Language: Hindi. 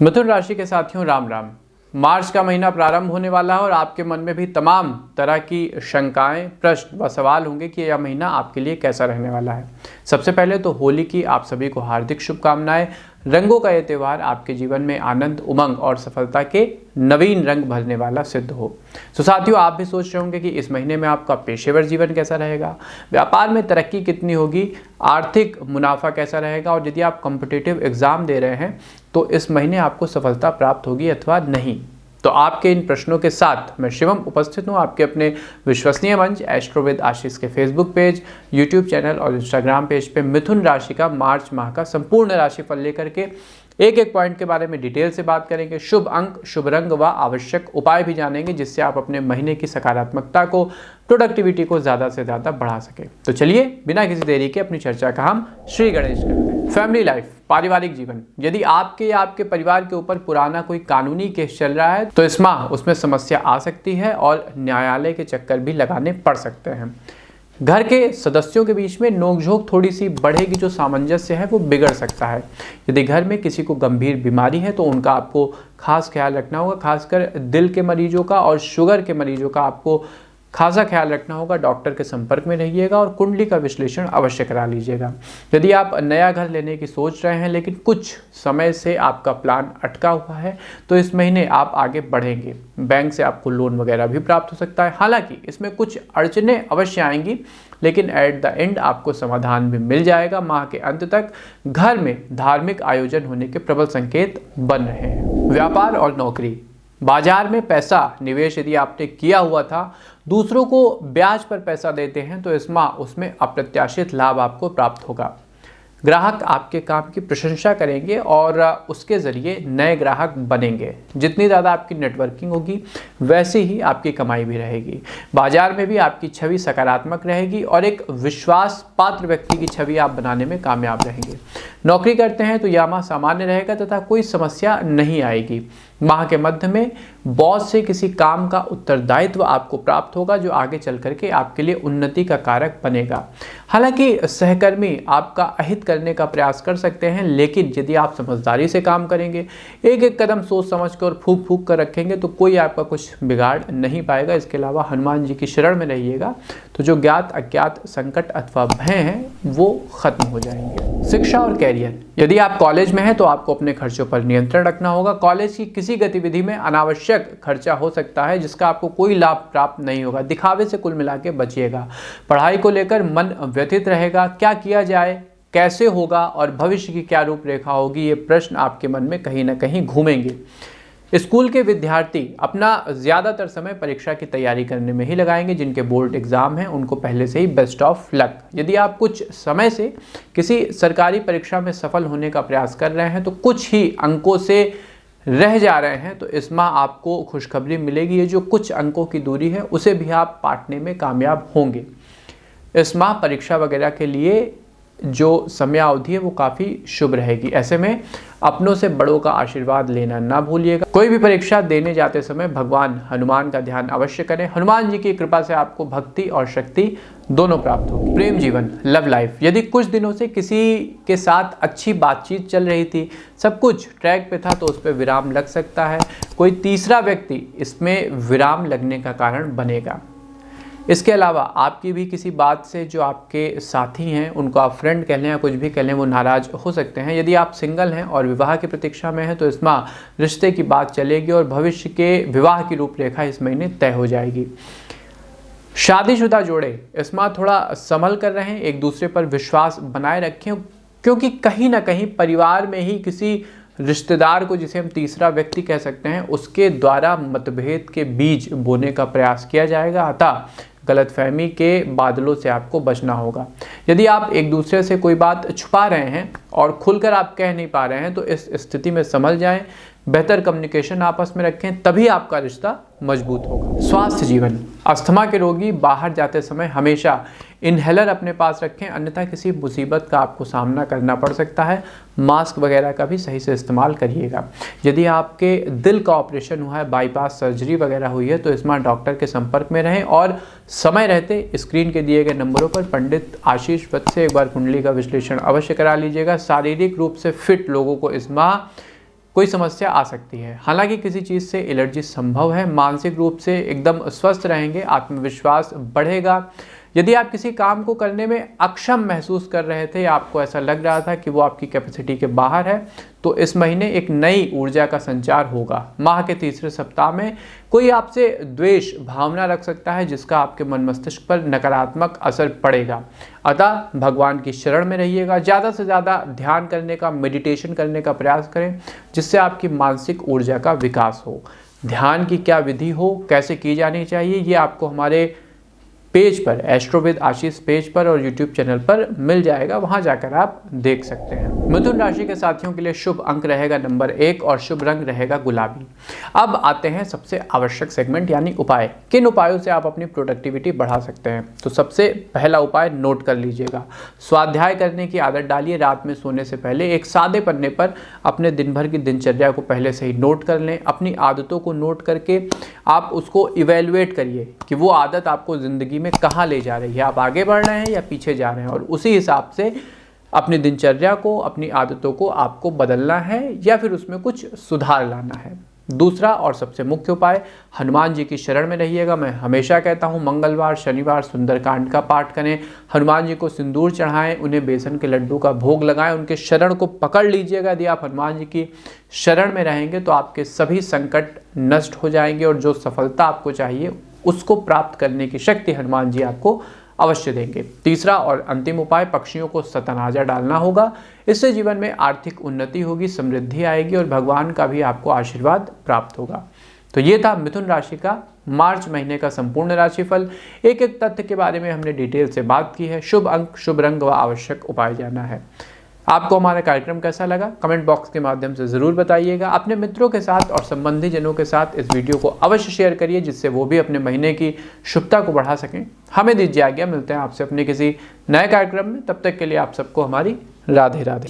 मिथुन राशि के साथियों राम राम। मार्च का महीना प्रारंभ होने वाला है और आपके मन में भी तमाम तरह की शंकाएं, प्रश्न व सवाल होंगे कि यह महीना आपके लिए कैसा रहने वाला है। सबसे पहले तो होली की आप सभी को हार्दिक शुभकामनाएं। रंगों का यह त्यौहार आपके जीवन में आनंद, उमंग और सफलता के नवीन रंग भरने वाला सिद्ध हो। तो साथियों, आप भी सोच रहे होंगे कि इस महीने में आपका पेशेवर जीवन कैसा रहेगा, व्यापार में तरक्की कितनी होगी, आर्थिक मुनाफा कैसा रहेगा और यदि आप कॉम्पिटिटिव एग्जाम दे रहे हैं तो इस महीने आपको सफलता प्राप्त होगी अथवा नहीं। तो आपके इन प्रश्नों के साथ मैं शिवम उपस्थित हूँ आपके अपने विश्वसनीय मंच एस्ट्रोवेद आशीष के फेसबुक पेज, यूट्यूब चैनल और इंस्टाग्राम पेज पे मिथुन राशि का मार्च माह का संपूर्ण राशिफल लेकर के एक एक पॉइंट के बारे में डिटेल से बात करेंगे। शुभ अंक, शुभ रंग व आवश्यक उपाय भी जानेंगे जिससे आप अपने महीने की सकारात्मकता को, प्रोडक्टिविटी को ज़्यादा से ज़्यादा बढ़ा सके। तो चलिए बिना किसी देरी के अपनी चर्चा का हम श्री गणेश करते हैं। फैमिली लाइफ, पारिवारिक जीवन, यदि आपके या आपके परिवार के ऊपर पुराना कोई कानूनी केस चल रहा है तो इस माह उसमें समस्या आ सकती है और न्यायालय के चक्कर भी लगाने पड़ सकते हैं। घर के सदस्यों के बीच में नोकझोंक थोड़ी सी बढ़ेगी, जो सामंजस्य है वो बिगड़ सकता है। यदि घर में किसी को गंभीर बीमारी है तो उनका आपको खास ख्याल रखना होगा, खासकर दिल के मरीजों का और शुगर के मरीजों का आपको खासा ख्याल रखना होगा। डॉक्टर के संपर्क में रहिएगा और कुंडली का विश्लेषण अवश्य करा लीजिएगा। यदि आप नया घर लेने की सोच रहे हैं लेकिन कुछ समय से आपका प्लान अटका हुआ है तो इस महीने आप आगे बढ़ेंगे। बैंक से आपको लोन वगैरह भी प्राप्त हो सकता है। हालांकि इसमें कुछ अड़चनें अवश्य आएंगी लेकिन एट द एंड आपको समाधान भी मिल जाएगा। माह के अंत तक घर में धार्मिक आयोजन होने के प्रबल संकेत बन रहे हैं। व्यापार और नौकरी, बाजार में पैसा निवेश यदि आपने किया हुआ था, दूसरों को ब्याज पर पैसा देते हैं तो इस माह उसमें अप्रत्याशित लाभ आपको प्राप्त होगा। ग्राहक आपके काम की प्रशंसा करेंगे और उसके ज़रिए नए ग्राहक बनेंगे। जितनी ज़्यादा आपकी नेटवर्किंग होगी वैसे ही आपकी कमाई भी रहेगी। बाजार में भी आपकी छवि सकारात्मक रहेगी और एक विश्वास पात्र व्यक्ति की छवि आप बनाने में कामयाब रहेंगे। नौकरी करते हैं तो यह माह सामान्य रहेगा तथा कोई समस्या नहीं आएगी। माह के मध्य में बॉस से किसी काम का उत्तरदायित्व आपको प्राप्त होगा जो आगे चल करके आपके लिए उन्नति का कारक बनेगा। हालांकि सहकर्मी आपका अहित करने का प्रयास कर सकते हैं, लेकिन यदि आप समझदारी से काम करेंगे, एक एक कदम सोच समझ कर और फूंक फूंक कर रखेंगे तो कोई आपका कुछ बिगाड़ नहीं पाएगा। इसके अलावा हनुमान जी की शरण में रहिएगा तो जो ज्ञात अज्ञात संकट अथवा भय हैं वो खत्म हो जाएंगे। शिक्षा और कैरियर, यदि आप कॉलेज में हैं तो आपको अपने खर्चों पर नियंत्रण रखना होगा। कॉलेज की किसी गतिविधि में अनावश्यक खर्चा हो सकता है जिसका आपको कोई लाभ प्राप्त नहीं होगा। दिखावे से कुल मिला के बचिएगा। पढ़ाई को लेकर मन व्यथित रहेगा, क्या किया जाए, कैसे होगा और भविष्य की क्या रूपरेखा होगी, ये प्रश्न आपके मन में कहीं ना कहीं घूमेंगे। स्कूल के विद्यार्थी अपना ज़्यादातर समय परीक्षा की तैयारी करने में ही लगाएंगे। जिनके बोर्ड एग्जाम हैं उनको पहले से ही बेस्ट ऑफ लक। यदि आप कुछ समय से किसी सरकारी परीक्षा में सफल होने का प्रयास कर रहे हैं तो कुछ ही अंकों से रह जा रहे हैं तो इस माह आपको खुशखबरी मिलेगी। ये जो कुछ अंकों की दूरी है उसे भी आप पाटने में कामयाब होंगे। इस माह परीक्षा वगैरह के लिए जो समय अवधि है वो काफ़ी शुभ रहेगी। ऐसे में अपनों से बड़ों का आशीर्वाद लेना ना भूलिएगा। कोई भी परीक्षा देने जाते समय भगवान हनुमान का ध्यान अवश्य करें। हनुमान जी की कृपा से आपको भक्ति और शक्ति दोनों प्राप्त होगी। प्रेम जीवन, लव लाइफ, यदि कुछ दिनों से किसी के साथ अच्छी बातचीत चल रही थी, सब कुछ ट्रैक पे था तो उस पर विराम लग सकता है। कोई तीसरा व्यक्ति इसमें विराम लगने का कारण बनेगा। इसके अलावा आपकी भी किसी बात से जो आपके साथी हैं, उनको आप फ्रेंड कह लें या कुछ भी कह लें, वो नाराज़ हो सकते हैं। यदि आप सिंगल हैं और विवाह की प्रतीक्षा में हैं तो इस माह रिश्ते की बात चलेगी और भविष्य के विवाह की रूपरेखा इस महीने तय हो जाएगी। शादीशुदा जोड़े इस माह थोड़ा संभल कर रहें, एक दूसरे पर विश्वास बनाए रखें, क्योंकि कहीं ना कहीं परिवार में ही किसी रिश्तेदार को, जिसे हम तीसरा व्यक्ति कह सकते हैं, उसके द्वारा मतभेद के बीज बोने का प्रयास किया जाएगा। अतः गलतफहमी के बादलों से आपको बचना होगा। यदि आप एक दूसरे से कोई बात छुपा रहे हैं और खुलकर आप कह नहीं पा रहे हैं तो इस स्थिति में संभल जाएं। बेहतर कम्युनिकेशन आपस में रखें, तभी आपका रिश्ता मजबूत होगा। स्वास्थ्य जीवन, अस्थमा के रोगी बाहर जाते समय हमेशा इनहेलर अपने पास रखें, अन्यथा किसी मुसीबत का आपको सामना करना पड़ सकता है। मास्क वगैरह का भी सही से इस्तेमाल करिएगा। यदि आपके दिल का ऑपरेशन हुआ है, बाईपास सर्जरी वगैरह हुई है तो इस माह डॉक्टर के संपर्क में रहें और समय रहते स्क्रीन के दिए गए नंबरों पर पंडित आशीष वत्स से एक बार कुंडली का विश्लेषण अवश्य करा लीजिएगा। शारीरिक रूप से फिट लोगों को इस माह कोई समस्या आ सकती है। हालांकि किसी चीज़ से एलर्जी संभव है। मानसिक रूप से एकदम स्वस्थ रहेंगे, आत्मविश्वास बढ़ेगा। यदि आप किसी काम को करने में अक्षम महसूस कर रहे थे या आपको ऐसा लग रहा था कि वो आपकी कैपेसिटी के बाहर है, तो इस महीने एक नई ऊर्जा का संचार होगा। माह के तीसरे सप्ताह में कोई आपसे द्वेष भावना रख सकता है जिसका आपके मन मस्तिष्क पर नकारात्मक असर पड़ेगा। अतः भगवान की शरण में रहिएगा। ज़्यादा से ज़्यादा ध्यान करने का, मेडिटेशन करने का प्रयास करें जिससे आपकी मानसिक ऊर्जा का विकास हो। ध्यान की क्या विधि हो, कैसे की जानी चाहिए, ये आपको हमारे पेज पर, एस्ट्रोविद आशीष पेज पर और यूट्यूब चैनल पर मिल जाएगा, वहां जाकर आप देख सकते हैं। मिथुन राशि के साथियों के लिए शुभ अंक रहेगा नंबर 1 और शुभ रंग रहेगा गुलाबी। अब आते हैं सबसे आवश्यक सेगमेंट यानी उपाय। किन उपायों से आप अपनी प्रोडक्टिविटी बढ़ा सकते हैं? तो सबसे पहला उपाय नोट कर लीजिएगा। स्वाध्याय करने की आदत डालिए। रात में सोने से पहले एक सादे पन्ने पर अपने दिन भर की दिनचर्या को पहले से ही नोट कर लें। अपनी आदतों को नोट करके आप उसको इवेल्युएट करिए कि वो आदत आपको ज़िंदगी में कहाँ ले जा रही है, आप आगे बढ़ रहे हैं या पीछे जा रहे हैं, और उसी हिसाब से अपनी दिनचर्या को, अपनी आदतों को आपको बदलना है या फिर उसमें कुछ सुधार लाना है। दूसरा और सबसे मुख्य उपाय, हनुमान जी की शरण में रहिएगा। मैं हमेशा कहता हूँ मंगलवार, शनिवार सुंदरकांड का पाठ करें, हनुमान जी को सिंदूर चढ़ाएं, उन्हें बेसन के लड्डू का भोग लगाएं, उनके शरण को पकड़ लीजिएगा। यदि आप हनुमान जी की शरण में रहेंगे तो आपके सभी संकट नष्ट हो जाएंगे और जो सफलता आपको चाहिए उसको प्राप्त करने की शक्ति हनुमान जी आपको अवश्य देंगे। तीसरा और अंतिम उपाय, पक्षियों को सतनाजा डालना होगा। इससे जीवन में आर्थिक उन्नति होगी, समृद्धि आएगी और भगवान का भी आपको आशीर्वाद प्राप्त होगा। तो ये था मिथुन राशि का मार्च महीने का संपूर्ण राशिफल। एक एक तथ्य के बारे में हमने डिटेल से बात की है। शुभ अंक, शुभ रंग व आवश्यक उपाय जाना है। आपको हमारा कार्यक्रम कैसा लगा कमेंट बॉक्स के माध्यम से ज़रूर बताइएगा। अपने मित्रों के साथ और संबंधी जनों के साथ इस वीडियो को अवश्य शेयर करिए जिससे वो भी अपने महीने की शुभता को बढ़ा सकें। हमें दीजिए आज्ञा, मिलते हैं आपसे अपने किसी नए कार्यक्रम में। तब तक के लिए आप सबको हमारी राधे राधे।